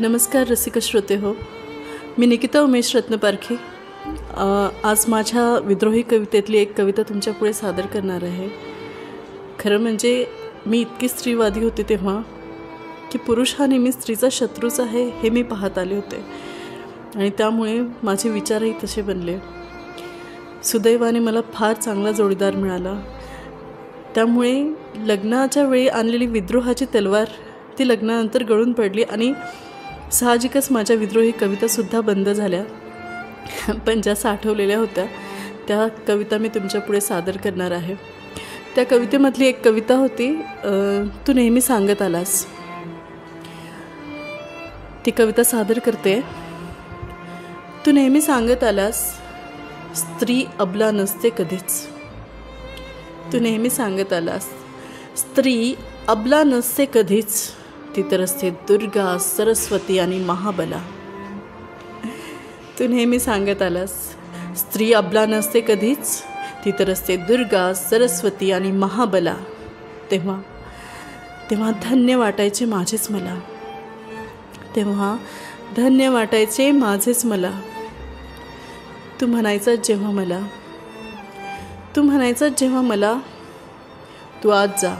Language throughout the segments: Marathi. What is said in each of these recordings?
नमस्कार रसिक श्रोते हो, मी निकिता उमेश रत्नपारखे आज माझ्या विद्रोही कवितेतली एक कविता तुमच्या पुढे सादर करणार आहे। खरं म्हणजे मी इतकी स्त्रीवादी होते तेव्हा की पुरुष हा नेहमी स्त्रीचा शत्रूच आहे हे मी पाहत आले होते आणि त्यामुळे माझे विचारही तसे बनले। सुदैवाने मला फार चांगला जोडीदार मिळाला, त्यामुळे लग्नाच्या वेळी आणलेली विद्रोहाची तलवार ती लग्नानंतर गळून पडली आणि साहजिकच माझ्या विद्रोही कवितासुद्धा बंद झाल्या। पण ज्या साठवलेल्या होत्या त्या कविता मी तुमच्या पुढे सादर करणार आहे। त्या कवितेमधली एक कविता होती, तू नेहमी सांगत आलास। ती कविता सादर करते। तू नेहमी सांगत आलास, स्त्री अबला नसते कधीच। तू नेहमी सांगत आलास, स्त्री अबला नसते कधीच, ती तर असते दुर्गा, सरस्वती आणि महाबला। तू नेहमी सांगत आलास, स्त्री अबला नसते कधीच, ती तर असते दुर्गा, सरस्वती आणि महाबला। तेव्हा तेव्हा धन्य वाटायचे माझेच मला, तेव्हा धन्य वाटायचे माझेच मला। तू म्हणायचा जेव्हा मला, तू म्हणायचा जेव्हा मला, तू आज जा,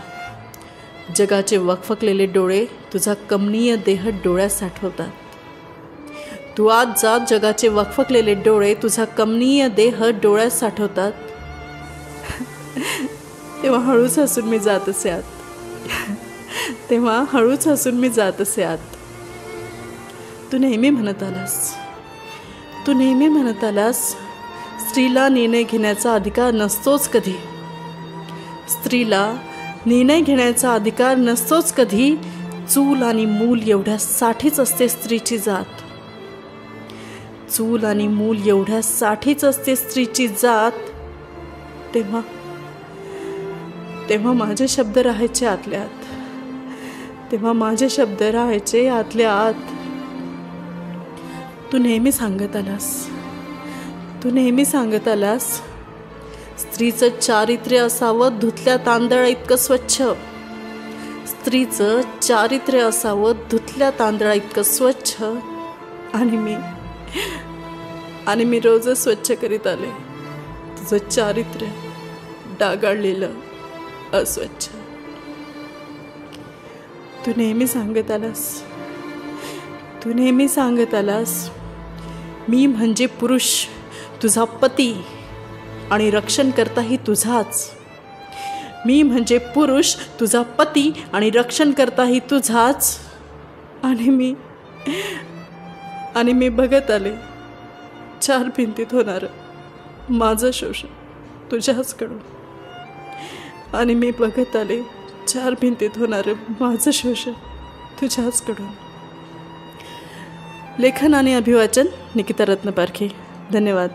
जगाचे वखवकलेले डोळे तुझा कमनीय देह डोळ्यात साठवतात। तू आज जा, जगाचे वखवकलेले डोळे तुझा कमनीय देह डोळ्यात साठवतात। तेव्हा हळूच हसून मी जात असे आत, तेव्हा हळूच हसून मी जात असे आत। तू नेहमी म्हणत आलास, तू नेहमी म्हणत आलास, स्त्रीला निर्णय घेण्याचा अधिकार नसतोच कधी, स्त्रीला निर्णय घेण्याचा अधिकार नसतोच कधी, चूल आणि मूल एवढ्यासाठीच असते स्त्रीची जात, चूल आणि मूल एवढ्यासाठीच असते स्त्रीची जात। तेव्हा तेव्हा माझे शब्द राहायचे आतल्या आत, तेव्हा माझे शब्द राहायचे आतल्या आत। तू नेहमी सांगत आलास, तू नेहमी सांगत आलास, स्त्रीचं चारित्र्य असावं धुतल्या तांदळा इतकं स्वच्छ, स्त्रीचं चारित्र्य असावं धुतल्या तांदळा इतकं स्वच्छ। आणि मी रोजच स्वच्छ करीत आले तुझं चारित्र्य डागाळलेलं अस्वच्छ। तू नेहमी सांगत आलास, तू नेहमी सांगत आलास, मी म्हणजे पुरुष तुझा पती आणि रक्षण करताही तुझाच, मी म्हणजे पुरुष तुझा पती आणि रक्षण करताही तुझाच। आणि मी बघत आले चार भिंतीत होणारं माझं शोषण तुझ्याचकडून, आणि मी बघत आले चार भिंतीत होणारं माझं शोषण तुझ्याचकडून। लेखन आणि अभिवाचन निकिता रत्नपारखे। धन्यवाद।